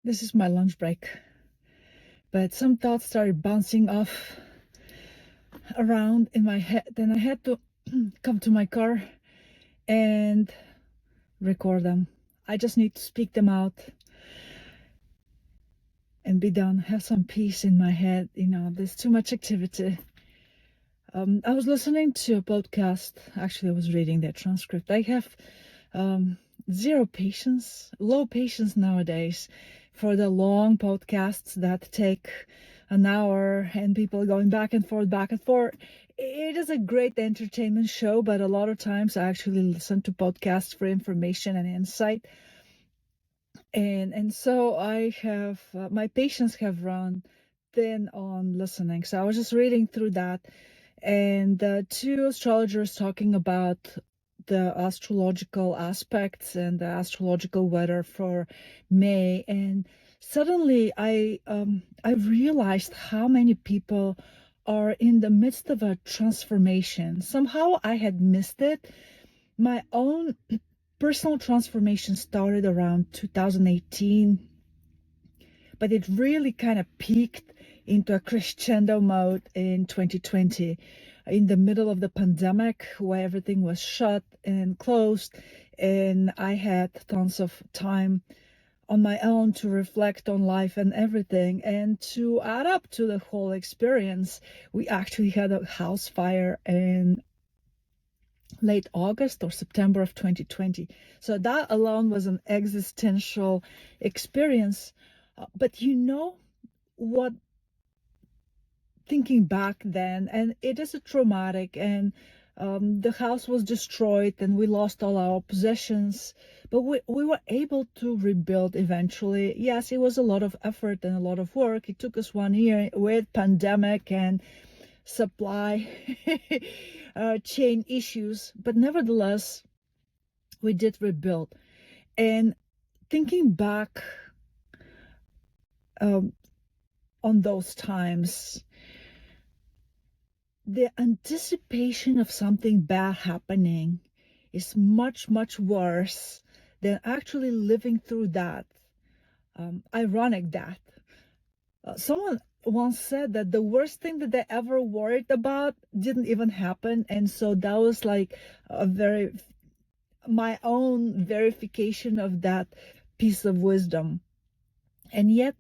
This is my lunch break, but some thoughts started bouncing off around in my head. Then I had to come to my car and record them. I just need to speak them out and be done, have some peace in my head. There's too much activity. I was listening to a podcast. Actually, I was reading their transcript. I have zero patience, low patience nowadays for the long podcasts that take an hour and people going back and forth, back and forth. It is a great entertainment show, but a lot of times I actually listen to podcasts for information and insight. And so I have, my patience have run thin on listening. So I was just reading through that, and two astrologers talking about the astrological aspects and the astrological weather for May, and suddenly I realized how many people are in the midst of a transformation. Somehow I had missed it. My own personal transformation started around 2018, but it really kind of peaked into a crescendo mode in 2020, in the middle of the pandemic, where everything was shut and closed, and I had tons of time on my own to reflect on life and everything. And to add up to the whole experience, we actually had a house fire in late August or September of 2020. So that alone was an existential experience. But you know what, thinking back then, and it is a traumatic, and the house was destroyed and we lost all our possessions, but we were able to rebuild eventually. Yes, it was a lot of effort and a lot of work. It took us 1 year with pandemic and supply chain issues, but nevertheless, we did rebuild. And thinking back on those times, the anticipation of something bad happening is much, much worse than actually living through that ironic death. Someone once said that the worst thing that they ever worried about didn't even happen, and so that was like my own verification of that piece of wisdom. And yet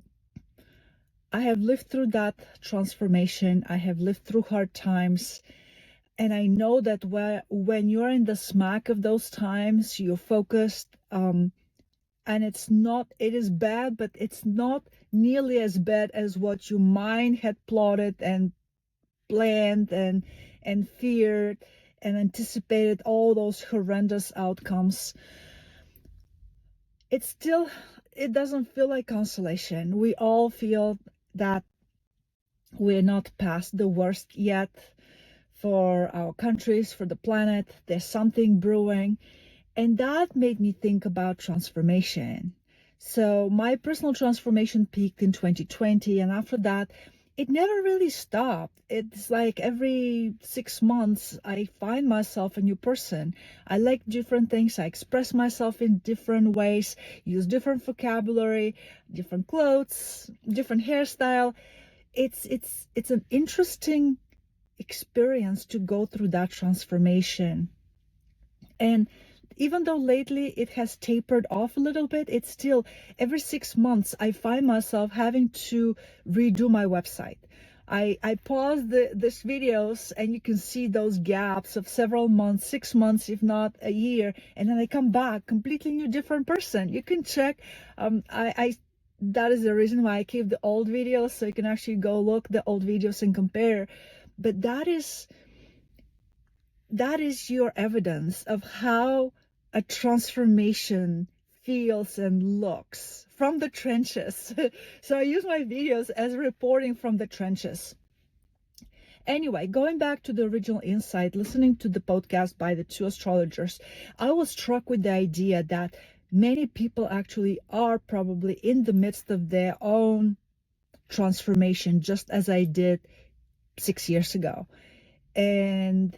I have lived through that transformation. I have lived through hard times, and I know that when you're in the smack of those times, you're focused, and it is bad, but it's not nearly as bad as what your mind had plotted and planned and feared and anticipated all those horrendous outcomes. It doesn't feel like consolation. We all feel that we're not past the worst yet for our countries, for the planet. There's something brewing. And that made me think about transformation. So my personal transformation peaked in 2020, and after that, it never really stopped. It's like every 6 months, I find myself a new person. I like different things. I express myself in different ways, use different vocabulary, different clothes, different hairstyle. It's an interesting experience to go through that transformation. And even though lately it has tapered off a little bit, it's still every 6 months I find myself having to redo my website. I pause these videos and you can see those gaps of several months, 6 months, if not a year, and then I come back completely new, different person. You can check. That is the reason why I keep the old videos, so you can actually go look the old videos and compare. But that is your evidence of how a transformation feels and looks from the trenches. So I use my videos as reporting from the trenches. Anyway, going back to the original insight, listening to the podcast by the two astrologers, I was struck with the idea that many people actually are probably in the midst of their own transformation, just as I did 6 years ago. And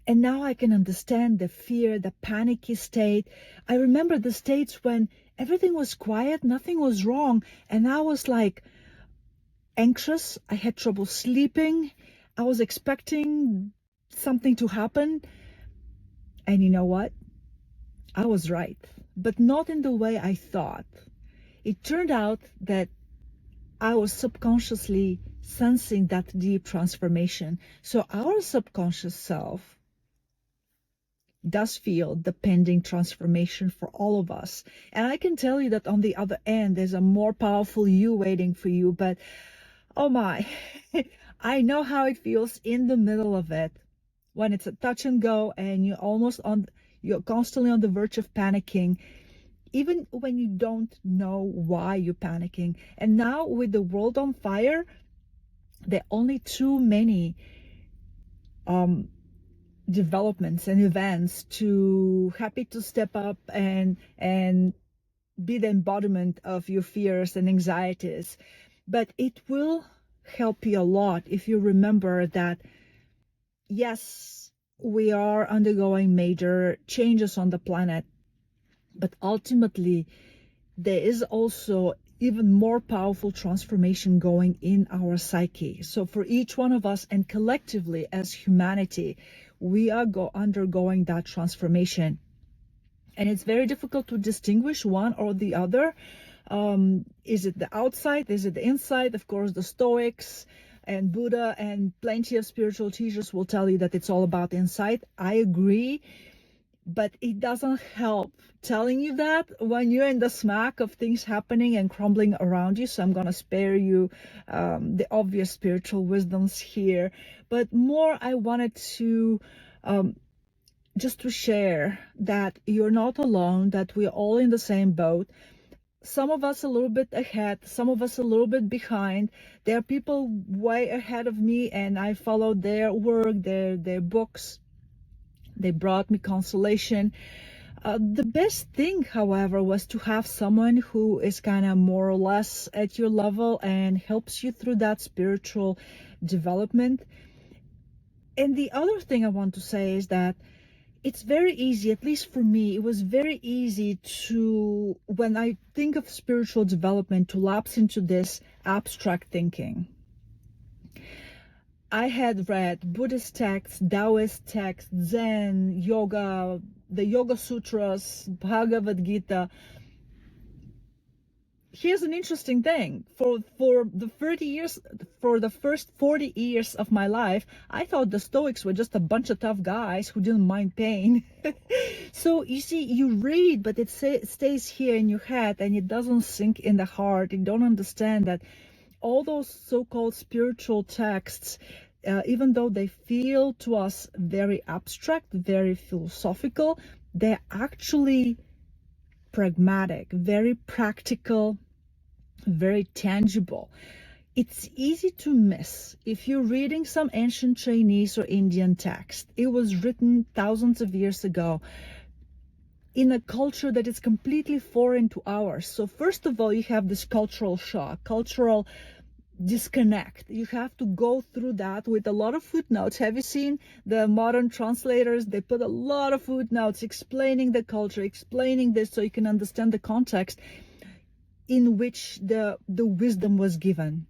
now I can understand the fear, the panicky state. I remember the states when everything was quiet, nothing was wrong. And I was like anxious. I had trouble sleeping. I was expecting something to happen. And you know what? I was right, but not in the way I thought. It turned out that I was subconsciously sensing that deep transformation. So our subconscious self does feel the pending transformation for all of us. And I can tell you that on the other end, there's a more powerful you waiting for you. But oh my, I know how it feels in the middle of it when it's a touch and go and you're constantly on the verge of panicking, even when you don't know why you're panicking. And now with the world on fire, there are only too many developments and events to happy to step up and be the embodiment of your fears and anxieties. But it will help you a lot if you remember that, yes, we are undergoing major changes on the planet, but ultimately there is also even more powerful transformation going in our psyche. So for each one of us and collectively as humanity, we are undergoing that transformation. And it's very difficult to distinguish one or the other. Is it the outside? Is it the inside? Of course, the Stoics and Buddha and plenty of spiritual teachers will tell you that it's all about inside. I agree, but it doesn't help telling you that when you're in the smack of things happening and crumbling around you. So I'm going to spare you the obvious spiritual wisdoms here. But more, I wanted to just to share that you're not alone, that we're all in the same boat. Some of us a little bit ahead, some of us a little bit behind. There are people way ahead of me, and I followed their work, their books. They brought me consolation. The best thing, however, was to have someone who is kind of more or less at your level and helps you through that spiritual development. And the other thing I want to say is that it's very easy, at least for me, it was very easy to, when I think of spiritual development, to lapse into this abstract thinking. I had read Buddhist texts, Taoist texts, Zen, yoga, the Yoga Sutras, Bhagavad Gita. Here's an interesting thing. For the first 40 years of my life, I thought the Stoics were just a bunch of tough guys who didn't mind pain. So you see, you read, but it stays here in your head and it doesn't sink in the heart. You don't understand that all those so-called spiritual texts, even though they feel to us very abstract, very philosophical, they're actually pragmatic, very practical, very tangible. It's easy to miss if you're reading some ancient Chinese or Indian text. It was written thousands of years ago in a culture that is completely foreign to ours. So first of all, you have this cultural shock, cultural disconnect. You have to go through that with a lot of footnotes. Have you seen the modern translators? They put a lot of footnotes explaining the culture, explaining this so you can understand the context in which the wisdom was given.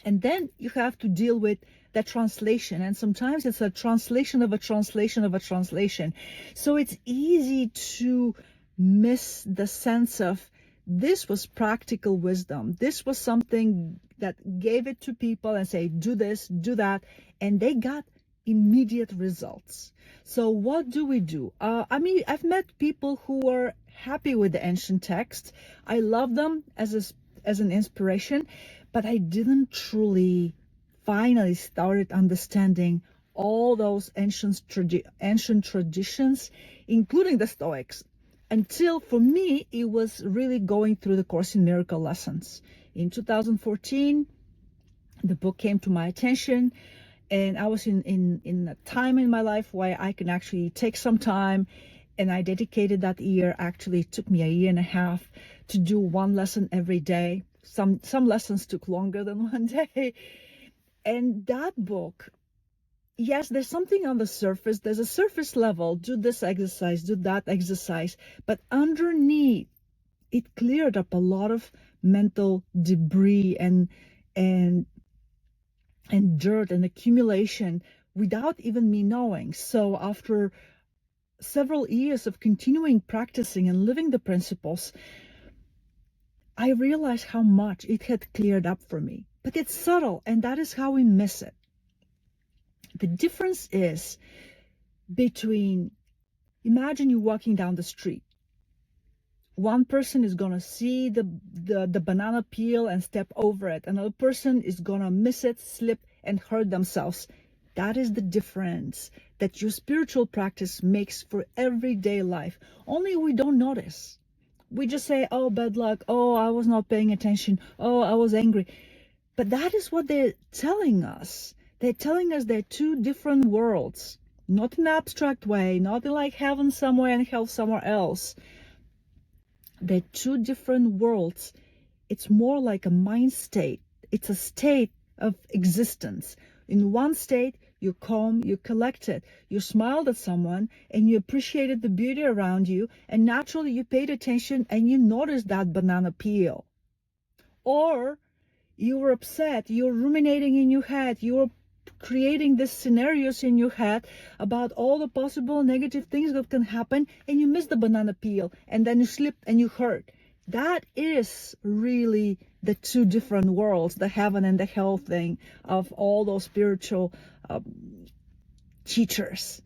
And then you have to deal with the translation, and sometimes it's a translation of a translation of a translation. So it's easy to miss the sense of this was practical wisdom. This was something that gave it to people and say, do this, do that, and they got immediate results. So what do we do? I mean, I've met people who are happy with the ancient texts. I love them as an inspiration, but I didn't truly finally started understanding all those ancient traditions, including the Stoics, until for me it was really going through the Course in Miracle lessons. In 2014, the book came to my attention, and I was in a time in my life where I can actually take some time, and I dedicated that year. Actually, it took me a year and a half to do one lesson every day. Some lessons took longer than one day. And that book, yes, there's something on the surface. There's a surface level. Do this exercise, do that exercise. But underneath it cleared up a lot of mental debris and dirt and accumulation without even me knowing. So after several years of continuing practicing and living the principles, I realized how much it had cleared up for me. But it's subtle, and that is how we miss it. The difference is between, imagine you walking down the street. One person is going to see the banana peel and step over it. Another person is going to miss it, slip, and hurt themselves. That is the difference that your spiritual practice makes for everyday life. Only we don't notice. We just say, oh, bad luck. Oh, I was not paying attention. Oh, I was angry. But that is what they're telling us. They're telling us they're two different worlds. Not in an abstract way, not in like heaven somewhere and hell somewhere else. They're two different worlds. It's more like a mind state. It's a state of existence. In one state, you're calm, you're collected, you smiled at someone and you appreciated the beauty around you, and naturally you paid attention and you noticed that banana peel. Or you were upset, you're ruminating in your head, you're creating these scenarios in your head about all the possible negative things that can happen, and you miss the banana peel and then you slip and you hurt. That is really the two different worlds, the heaven and the hell thing of all those spiritual teachers.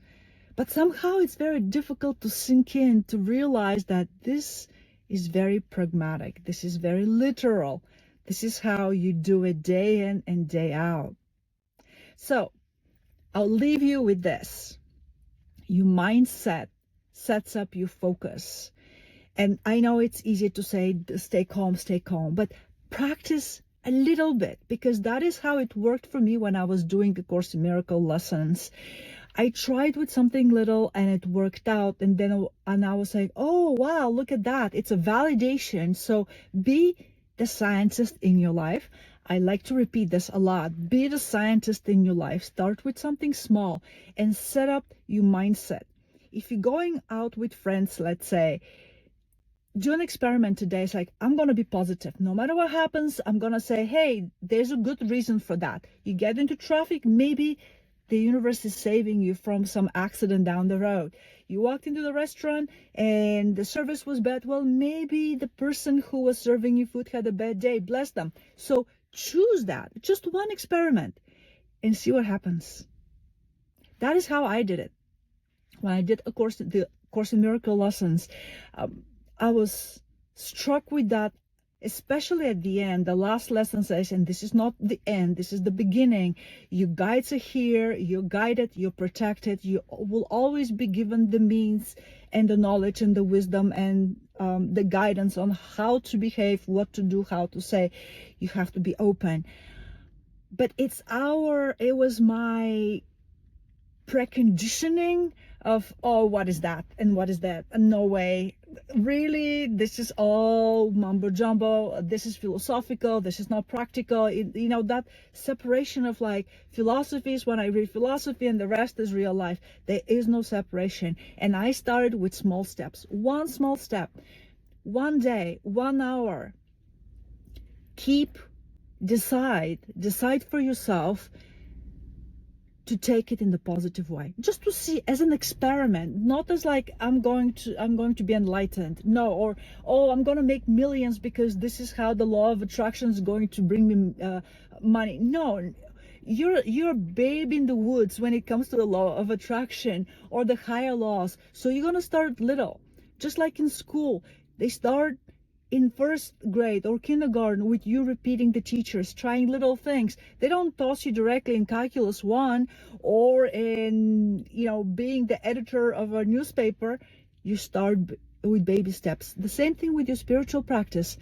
But somehow it's very difficult to sink in, to realize that this is very pragmatic. This is very literal. This is how you do it day in and day out. So I'll leave you with this. Your mindset sets up your focus. And I know it's easy to say, stay calm, but practice a little bit, because that is how it worked for me when I was doing the Course in Miracle lessons. I tried with something little and it worked out, and I was like, oh wow, look at that. It's a validation. So be the scientist in your life. I like to repeat this a lot. Be the scientist in your life. Start with something small and set up your mindset. If you're going out with friends, let's say, do an experiment today. It's like, I'm going to be positive. No matter what happens, I'm going to say, hey, there's a good reason for that. You get into traffic, maybe the universe is saving you from some accident down the road. You walked into the restaurant and the service was bad. Well, maybe the person who was serving you food had a bad day. Bless them. So choose that. Just one experiment and see what happens. That is how I did it. When I did the Course in Miracle lessons, I was struck with that, especially at the end. The last lesson says, and this is not the end, this is the beginning. Your guides are here, you're guided, you're protected, you will always be given the means and the knowledge and the wisdom and the guidance on how to behave, what to do, how to say. You have to be open. But it was my preconditioning of, oh, what is that and what is that, and no way, really, this is all mumbo jumbo, this is philosophical, this is not practical. That separation of like, philosophy is when I read philosophy and the rest is real life. There is no separation. And I started with small steps. One small step, one day, 1 hour. Decide for yourself to take it in the positive way, just to see as an experiment, not as like I'm going to be enlightened, no, or oh, I'm going to make millions because this is how the law of attraction is going to bring me money. No, you're a babe in the woods when it comes to the law of attraction or the higher laws. So you're going to start little, just like in school. They start in first grade or kindergarten with you repeating the teachers, trying little things. They don't toss you directly in calculus 1 or in, being the editor of a newspaper. You start with baby steps. The same thing with your spiritual practice.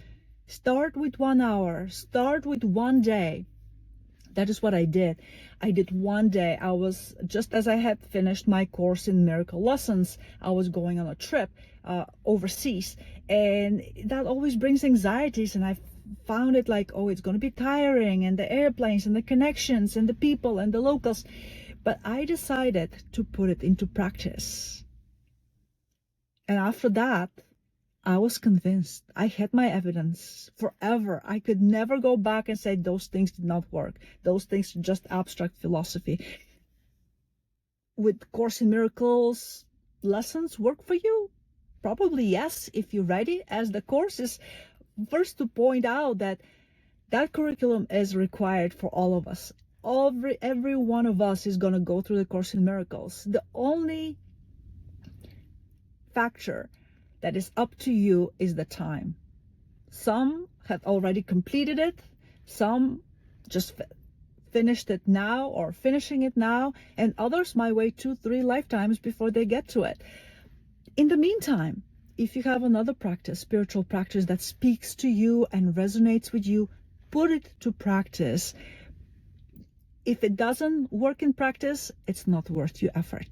Start with 1 hour, start with 1 day. That is what I did. I did 1 day. I was, just as I had finished my Course in Miracle lessons, I was going on a trip overseas, and that always brings anxieties, and I found it like, oh, it's going to be tiring, and the airplanes and the connections and the people and the locals. But I decided to put it into practice. And after that, I was convinced. I had my evidence forever. I could never go back and say those things did not work. Those things are just abstract philosophy. Would Course in Miracles lessons work for you? Probably yes, if you're ready, as the course is first to point out that curriculum is required for all of us. Every one of us is going to go through the Course in Miracles. The only factor that is up to you is the time. Some have already completed it, some just finished it now or finishing it now, and others might wait 2-3 lifetimes before they get to it. In the meantime, if you have another practice, spiritual practice that speaks to you and resonates with you, put it to practice. If it doesn't work in practice, it's not worth your effort.